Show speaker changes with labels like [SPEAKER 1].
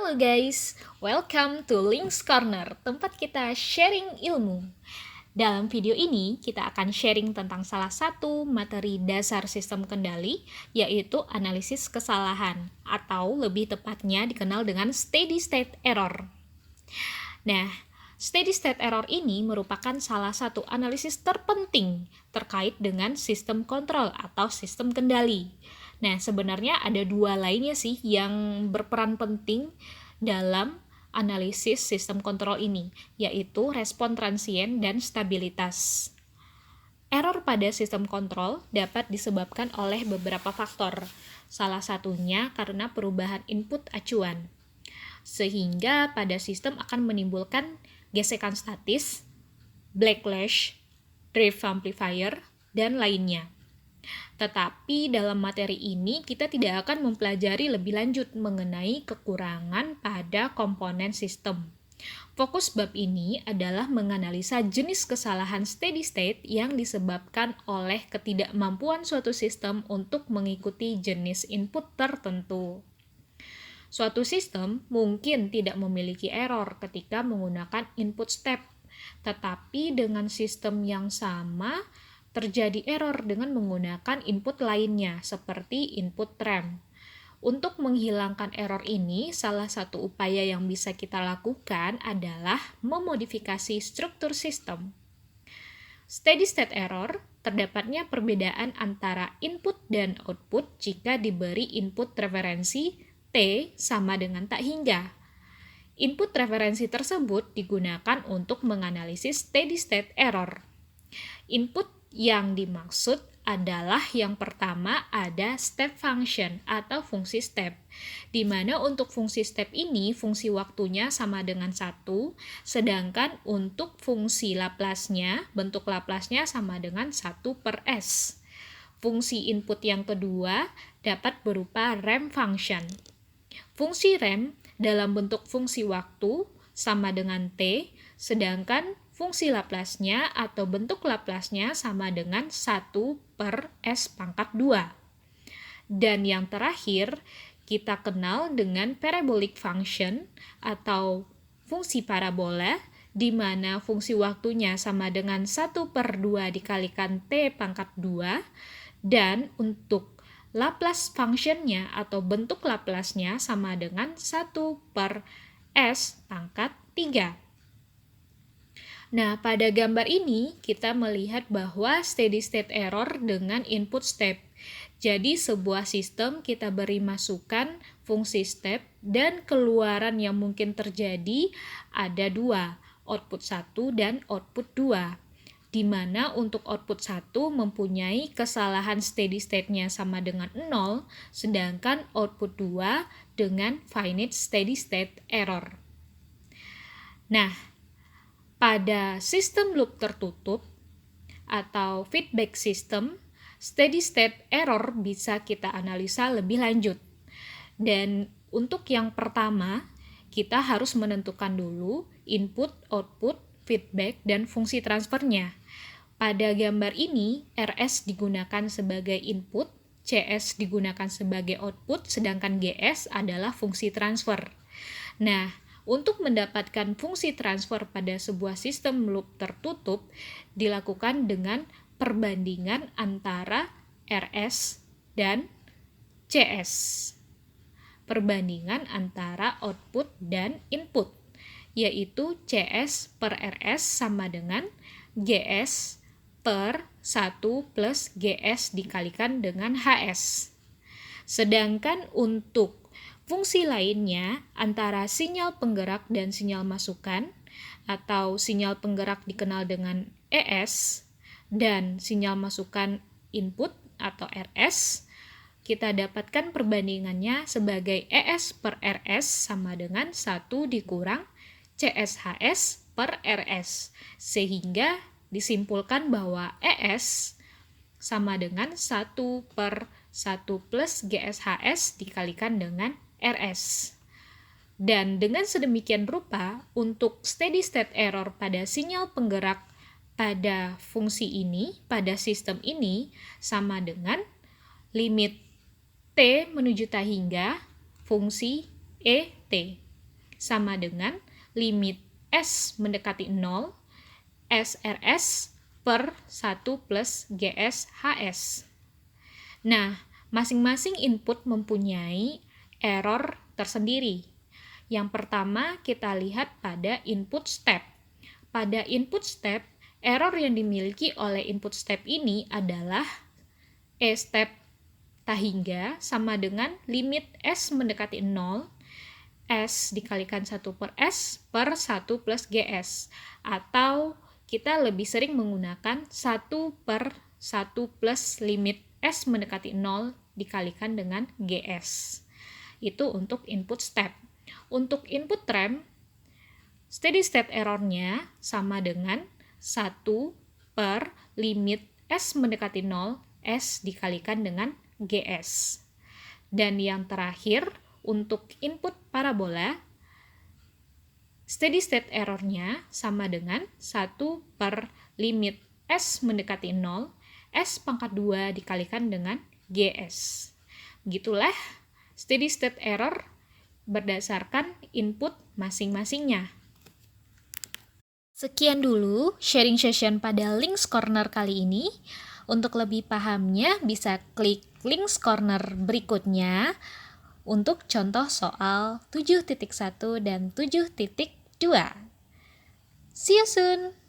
[SPEAKER 1] Halo guys, welcome to Links Corner, tempat kita sharing ilmu. Dalam video ini, kita akan sharing tentang salah satu materi dasar sistem kendali, yaitu analisis kesalahan, atau lebih tepatnya dikenal dengan steady state error. Nah, steady state error ini merupakan salah satu analisis terpenting terkait dengan sistem kontrol atau sistem kendali. Nah, sebenarnya ada dua lainnya sih yang berperan penting dalam analisis sistem kontrol ini, yaitu respon transien dan stabilitas. Error pada sistem kontrol dapat disebabkan oleh beberapa faktor, salah satunya karena perubahan input acuan, sehingga pada sistem akan menimbulkan gesekan statis, backlash, drift amplifier, dan lainnya. Tetapi dalam materi ini kita tidak akan mempelajari lebih lanjut mengenai kekurangan pada komponen sistem. Fokus bab ini adalah menganalisa jenis kesalahan steady state yang disebabkan oleh ketidakmampuan suatu sistem untuk mengikuti jenis input tertentu. Suatu sistem mungkin tidak memiliki error ketika menggunakan input step, tetapi dengan sistem yang sama terjadi error dengan menggunakan input lainnya, seperti input rem. Untuk menghilangkan error ini, salah satu upaya yang bisa kita lakukan adalah memodifikasi struktur sistem. Steady state error, terdapatnya perbedaan antara input dan output jika diberi input referensi T sama dengan tak hingga. Input referensi tersebut digunakan untuk menganalisis steady state error. Input yang dimaksud adalah yang pertama ada step function atau fungsi step, di mana untuk fungsi step ini fungsi waktunya sama dengan 1, sedangkan untuk fungsi Laplace-nya, bentuk Laplace-nya sama dengan 1/s. Fungsi input yang kedua dapat berupa ramp function. Fungsi ramp dalam bentuk fungsi waktu sama dengan t, sedangkan fungsi Laplace-nya atau bentuk Laplace-nya sama dengan 1/s². Dan yang terakhir, kita kenal dengan parabolic function atau fungsi parabola, di mana fungsi waktunya sama dengan 1/2 dikalikan t², dan untuk Laplace function-nya atau bentuk Laplace-nya sama dengan 1/s². Nah, pada gambar ini kita melihat bahwa steady state error dengan input step. Jadi sebuah sistem kita beri masukan fungsi step dan keluaran yang mungkin terjadi ada dua, output 1 dan output 2. Di mana untuk output 1 mempunyai kesalahan steady state-nya sama dengan 0, sedangkan output 2 dengan finite steady state error. Nah, pada sistem loop tertutup atau feedback system, steady state error bisa kita analisa lebih lanjut. Dan untuk yang pertama, kita harus menentukan dulu input, output, feedback, dan fungsi transfernya. Pada gambar ini, RS digunakan sebagai input, CS digunakan sebagai output, sedangkan GS adalah fungsi transfer. Nah, untuk mendapatkan fungsi transfer pada sebuah sistem loop tertutup dilakukan dengan perbandingan antara RS dan CS. Perbandingan antara output dan input, yaitu CS/RS sama dengan GS/1 plus GS dikalikan dengan HS. Sedangkan untuk fungsi lainnya antara sinyal penggerak dan sinyal masukan atau sinyal penggerak dikenal dengan ES dan sinyal masukan input atau RS, kita dapatkan perbandingannya sebagai ES/RS sama dengan 1 dikurang CSHS/RS, sehingga disimpulkan bahwa ES sama dengan 1/1 plus GSHS dikalikan dengan RS. Dan dengan sedemikian rupa, untuk steady state error pada sinyal penggerak pada fungsi ini, pada sistem ini, sama dengan limit T menuju tak hingga fungsi ET. sama dengan limit S mendekati 0, SRS per 1 plus GS HS. Nah, masing-masing input mempunyai error tersendiri. Yang pertama, kita lihat pada input step. Pada input step, error yang dimiliki oleh input step ini adalah E step tahingga sama dengan limit S mendekati 0, S dikalikan 1 per S per 1 plus GS. Atau kita lebih sering menggunakan 1 per 1 plus limit S mendekati 0 dikalikan dengan GS. Itu untuk input step. Untuk input ramp, steady state errornya sama dengan 1 per limit S mendekati 0, S dikalikan dengan GS. Dan yang terakhir, untuk input parabola, steady state errornya sama dengan 1 per limit S mendekati 0, S pangkat 2 dikalikan dengan GS. Begitulah steady state error berdasarkan input masing-masingnya. Sekian dulu sharing session pada Links Corner kali ini. Untuk lebih pahamnya bisa klik Links Corner berikutnya untuk contoh soal 7.1 dan 7.2. See you soon!